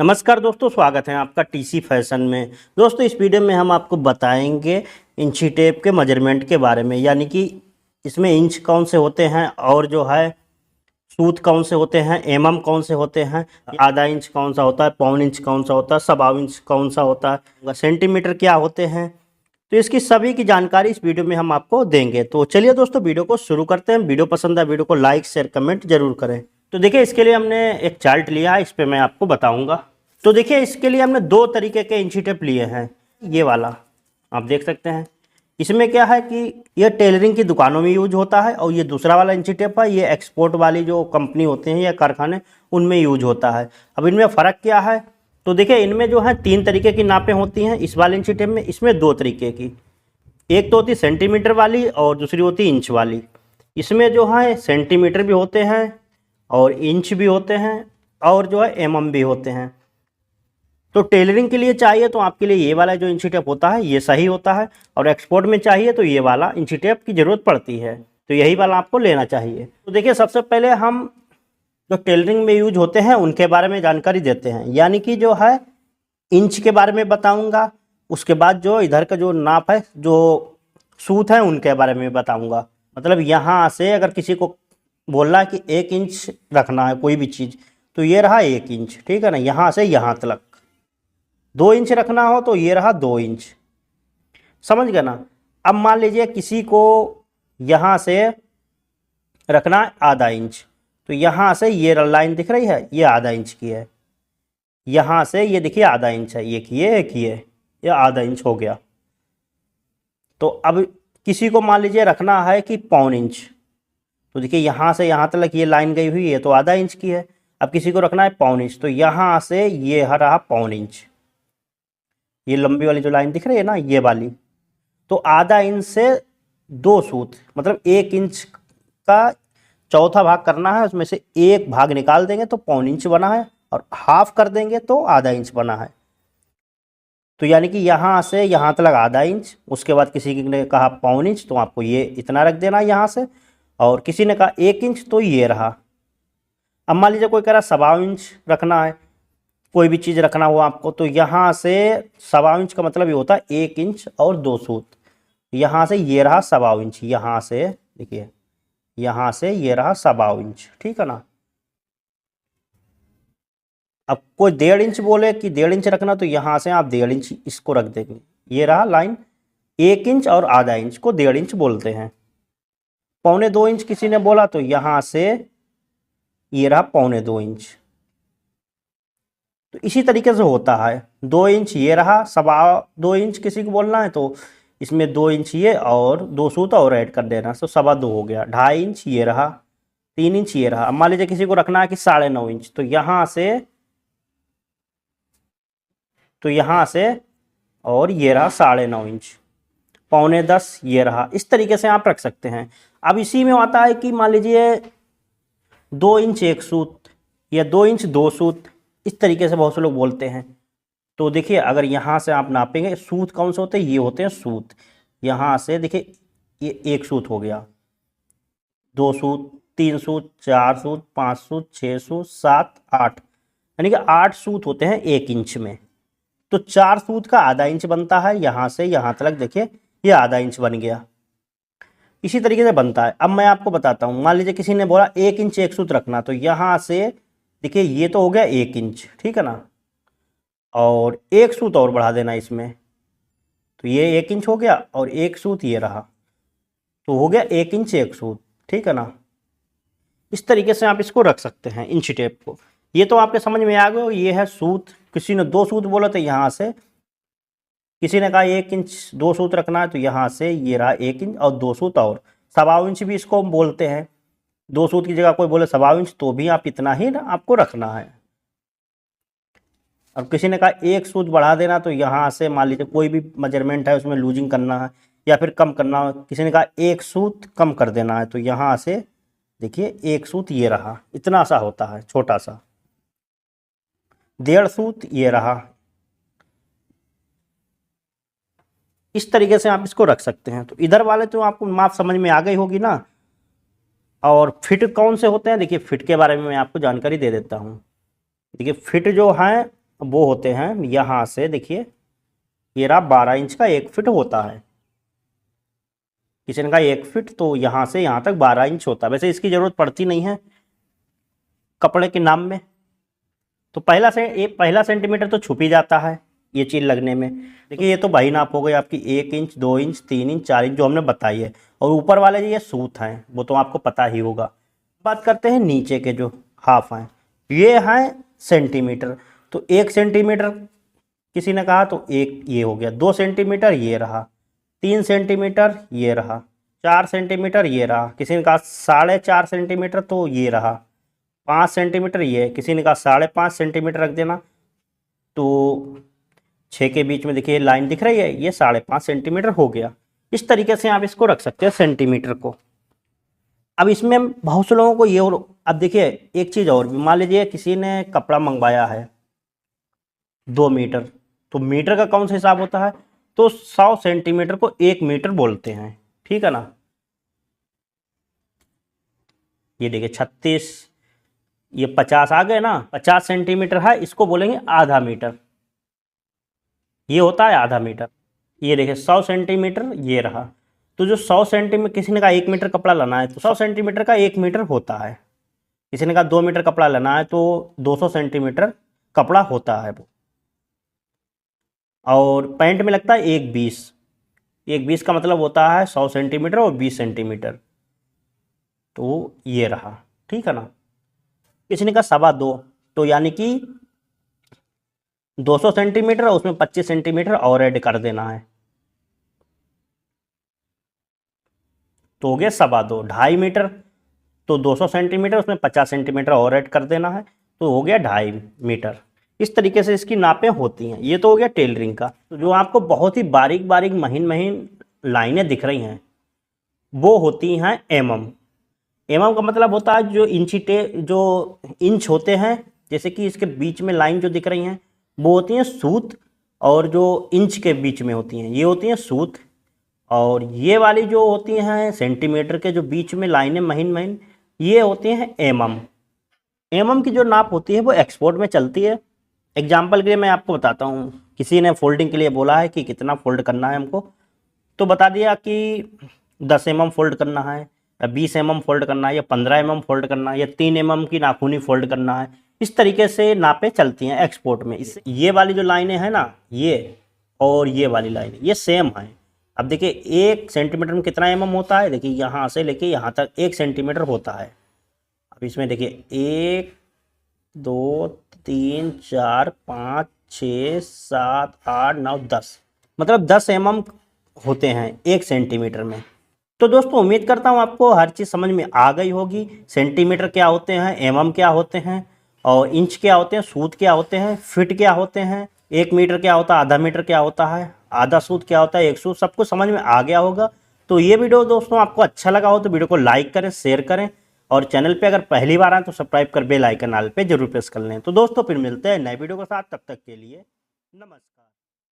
नमस्कार दोस्तों, स्वागत है आपका टीसी फैशन में। दोस्तों, इस वीडियो में हम आपको बताएंगे इंची टेप के मेजरमेंट के बारे में, यानी कि इसमें इंच कौन से होते हैं और जो है सूत कौन से होते हैं, एमएम कौन से होते हैं, आधा इंच कौन सा होता है, पौन इंच कौन सा होता है, सवा इंच कौन सा होता है, सेंटीमीटर क्या होते हैं। तो इसकी सभी की जानकारी इस वीडियो में हम आपको देंगे। तो चलिए दोस्तों, वीडियो को शुरू करते हैं। वीडियो पसंद है वीडियो को लाइक शेयर कमेंट जरूर करें। तो देखिए, इसके लिए हमने एक चार्ट लिया है, इस पर मैं आपको बताऊंगा। तो देखिए, इसके लिए हमने दो तरीके के इंची टेप लिए हैं। ये वाला आप देख सकते हैं, इसमें क्या है कि ये टेलरिंग की दुकानों में यूज होता है, और ये दूसरा वाला इंची टेप है, ये एक्सपोर्ट वाली जो कंपनी होते हैं या कारखाने उनमें यूज होता है। अब इनमें फ़र्क क्या है, तो देखिए इनमें जो है 3 तरीके की नापें होती हैं। इस वाले इंची टेप में इसमें 2 तरीके की, एक तो होती सेंटीमीटर वाली और दूसरी होती इंच वाली। इसमें जो है सेंटीमीटर भी होते हैं और इंच भी होते हैं और जो है एमएम भी होते हैं। तो टेलरिंग के लिए चाहिए तो आपके लिए ये वाला जो इंची टेप होता है ये सही होता है, और एक्सपोर्ट में चाहिए तो ये वाला इंची टेप की ज़रूरत पड़ती है, तो यही वाला आपको लेना चाहिए। तो देखिए, सबसे पहले हम जो टेलरिंग में यूज होते हैं उनके बारे में जानकारी देते हैं, यानी कि जो है इंच के बारे में बताऊंगा, उसके बाद जो इधर का जो नाप है, जो सूत है, उनके बारे में बताऊंगा। मतलब यहाँ से अगर किसी को बोलना है कि 1 इंच रखना है कोई भी चीज़, तो ये रहा 1 इंच, ठीक है ना, यहाँ से यहाँ तक। 2 इंच रखना हो तो ये रहा 2 इंच, समझ गए ना। अब मान लीजिए किसी को यहाँ से रखना है आधा इंच, तो यहाँ से ये लाइन दिख रही है, ये आधा इंच की है। यहाँ से ये देखिए आधा इंच है, एक ये आधा इंच हो गया। तो अब किसी को मान लीजिए रखना है कि पौन इंच, तो देखिए यहाँ से यहाँ तक ये लाइन गई हुई है तो आधा इंच की है। अब किसी को रखना है पौन इंच, तो यहाँ से ये रहा पौन इंच, ये लंबी वाली जो लाइन दिख रही है ना, ये वाली। तो आधा इंच से 2 सूत, मतलब 1 इंच का चौथा भाग करना है, उसमें से 1 भाग निकाल देंगे तो पौन इंच बना है, और हाफ कर देंगे तो आधा इंच बना है। तो यानी कि यहाँ से यहाँ तक आधा इंच, उसके बाद किसी ने कहा पौन इंच तो आपको ये इतना रख देना यहाँ से, और किसी ने कहा 1 इंच तो ये रहा। अब मान लीजिए कोई कह रहा सवा इंच रखना है, कोई भी चीज़ रखना हो आपको, तो यहाँ से सवा इंच का मतलब ये होता है 1 इंच और 2 सूत। यहाँ से ये रहा सवा इंच, यहाँ से देखिए यहाँ से ये रहा सवा इंच, ठीक है ना। अब कोई 1.5 इंच बोले कि 1.5 इंच रखना, तो यहाँ से आप 1.5 इंच इसको रख देंगे। ये रहा लाइन, 1 इंच और आधा इंच को 1.5 इंच बोलते हैं। पौने 2 इंच किसी ने बोला, तो यहाँ से ये रहा पौने 2 इंच। तो इसी तरीके से होता है। 2 इंच ये रहा, सवा 2 इंच किसी को बोलना है तो इसमें 2 इंच ये और 2 सूत और ऐड कर देना, तो सवा 2 हो गया। 2.5 इंच ये रहा, 3 इंच ये रहा। अब मान लीजिए किसी को रखना है कि 9.5 इंच, तो यहाँ से और ये रहा 9.5 इंच, पौने 10 ये रहा। इस तरीके से आप रख सकते हैं। अब इसी में आता है कि मान लीजिए 2 इंच 1 सूत या 2 इंच 2 सूत, इस तरीके से बहुत से लोग बोलते हैं। तो देखिए, अगर यहाँ से आप नापेंगे, सूत कौन से होते हैं, ये होते हैं सूत। यहाँ से देखिए ये 1 सूत हो गया, 2 सूत, 3 सूत, 4 सूत, 5 सूत, 6 सूत, 7, 8, यानी कि 8 सूत होते हैं 1 इंच में। तो 4 सूत का आधा इंच बनता है, यहाँ से यहाँ तक देखिए ये आधा इंच बन गया। इसी तरीके से बनता है। अब मैं आपको बताता हूँ, मान लीजिए किसी ने बोला 1 इंच 1 सूत रखना, तो यहाँ से देखिए ये तो हो गया 1 इंच, ठीक है ना, और 1 सूत और बढ़ा देना इसमें, तो ये 1 इंच हो गया और 1 सूत ये रहा, तो हो गया 1 इंच 1 सूत, ठीक है ना। इस तरीके से आप इसको रख सकते हैं इंची टेप को। ये तो आपके समझ में आ गया। ये है सूत। किसी ने 2 सूत बोला तो यहाँ से, किसी ने कहा 1 इंच 2 सूत रखना है, तो यहाँ से ये रहा 1 इंच और 2 सूत, और सवा इंच भी इसको हम बोलते हैं। 2 सूत की जगह कोई बोले सवा इंच, तो भी आप इतना ही ना आपको रखना है। और किसी ने कहा 1 सूत बढ़ा देना, तो यहाँ से मान लीजिए कोई भी मेजरमेंट है उसमें लूजिंग करना है या फिर कम करना है, किसी ने कहा 1 सूत कम कर देना है, तो यहाँ से देखिए 1 सूत ये रहा, इतना सा होता है छोटा सा। 1.5 सूत ये रहा। इस तरीके से आप इसको रख सकते हैं। तो इधर वाले तो आपको माप समझ में आ गई होगी ना। और फिट कौन से होते हैं, देखिए फिट के बारे में मैं आपको जानकारी दे देता हूँ। देखिए फिट जो है वो होते हैं यहाँ से, देखिए ये रहा 12 इंच का 1 फीट होता है। किचन का 1 फीट, तो यहाँ से यहाँ तक 12 इंच होता है। वैसे इसकी ज़रूरत पड़ती नहीं है कपड़े के नाम में, तो पहला सेंटीमीटर तो छुप ही जाता है ये चीज़ लगने में। देखिए ये तो भाई नाप हो गई आपकी 1 इंच, 2 इंच, 3 इंच, 4 इंच जो हमने बताई है, और ऊपर वाले ये सूत हैं वो तो आपको पता ही होगा। बात करते हैं नीचे के जो हाफ हैं, ये हैं सेंटीमीटर। तो 1 सेंटीमीटर किसी ने कहा तो एक ये हो गया, 2 सेंटीमीटर ये रहा, 3 सेंटीमीटर ये रहा, 4 सेंटीमीटर ये रहा, किसी ने कहा 4.5 सेंटीमीटर तो ये रहा, 5 सेंटीमीटर ये, किसी ने कहा 5.5 सेंटीमीटर रख देना। तो 6 के बीच में देखिए लाइन दिख रही है, ये 5.5 सेंटीमीटर हो गया। इस तरीके से आप इसको रख सकते हैं सेंटीमीटर को। अब इसमें बहुत से लोगों को ये, और अब देखिए एक चीज़ और भी, मान लीजिए किसी ने कपड़ा मंगवाया है 2 मीटर, तो मीटर का कौन सा हिसाब होता है, तो 100 सेंटीमीटर को 1 मीटर बोलते हैं, ठीक है ना। ये देखिए 36, ये 50 आ गए ना, 50 सेंटीमीटर है, इसको बोलेंगे आधा मीटर, ये होता है आधा मीटर। ये देखिए 100 सेंटीमीटर ये रहा, तो जो 100 सेंटीमीटर, किसी ने कहा 1 मीटर कपड़ा लेना है तो 100 सेंटीमीटर का 1 मीटर होता है। किसी ने कहा 2 मीटर कपड़ा लेना है तो 200 सेंटीमीटर कपड़ा होता है वो। और पैंट में लगता है 1/20, 1/20 का मतलब होता है 100 सेंटीमीटर और 20 सेंटीमीटर, तो ये रहा, ठीक है ना। किसी ने कहा 2.25, तो यानी कि 200 सेंटीमीटर और उसमें 25 सेंटीमीटर और ऐड कर देना है, तो हो गया 2.25, 2.5 मीटर। तो 200 सेंटीमीटर उसमें 50 सेंटीमीटर और ऐड कर देना है, तो हो गया 2.5 मीटर। इस तरीके से इसकी नापें होती हैं। ये तो हो गया टेलरिंग का। तो जो आपको बहुत ही बारीक बारीक महीन महीन लाइनें दिख रही हैं वो होती हैं एमएम। एमएम का मतलब होता है जो जो इंच होते हैं, जैसे कि इसके बीच में लाइन जो दिख रही हैं वो होती हैं सूत, और जो इंच के बीच में होती हैं ये होती हैं सूत, और ये वाली जो होती हैं सेंटीमीटर के जो बीच में लाइनें महीन महीन, ये होती हैं एमएम। एमएम की जो नाप होती है वो एक्सपोर्ट में चलती है। एग्जाम्पल के लिए मैं आपको बताता हूँ, किसी ने फोल्डिंग के लिए बोला है कि कितना फोल्ड करना है हमको, तो बता दिया कि 10 mm फोल्ड करना है, या 20 mm फोल्ड करना है, या 15 mm फोल्ड करना है, या 3 mm की नाखूनी फोल्ड करना है। इस तरीके से नापें चलती हैं एक्सपोर्ट में। इस ये वाली जो लाइनें हैं ना, ये और ये वाली लाइनें ये सेम हैं। अब देखिए 1 सेंटीमीटर में कितना mm होता है, देखिए यहाँ से लेके यहाँ तक 1 सेंटीमीटर होता है। अब इसमें देखिए 1 2 3 4 5 6 7 8 9 10, मतलब 10 mm होते हैं 1 सेंटीमीटर में। तो दोस्तों उम्मीद करता हूँ आपको हर चीज़ समझ में आ गई होगी। सेंटीमीटर क्या होते हैं, एमएम क्या होते हैं, और इंच क्या होते हैं, सूत क्या होते हैं, फिट क्या होते हैं, 1 मीटर क्या होता है, आधा मीटर क्या होता है, आधा सूत क्या होता है, 1 सूत, सब कुछ समझ में आ गया होगा। तो ये वीडियो दोस्तों आपको अच्छा लगा हो तो वीडियो को लाइक करें, शेयर करें, और चैनल पे अगर पहली बार आए तो सब्सक्राइब कर बेल आइकन आल पे जरूर प्रेस कर लें। तो दोस्तों फिर मिलते हैं नए वीडियो के साथ, तब तक के लिए नमस्कार।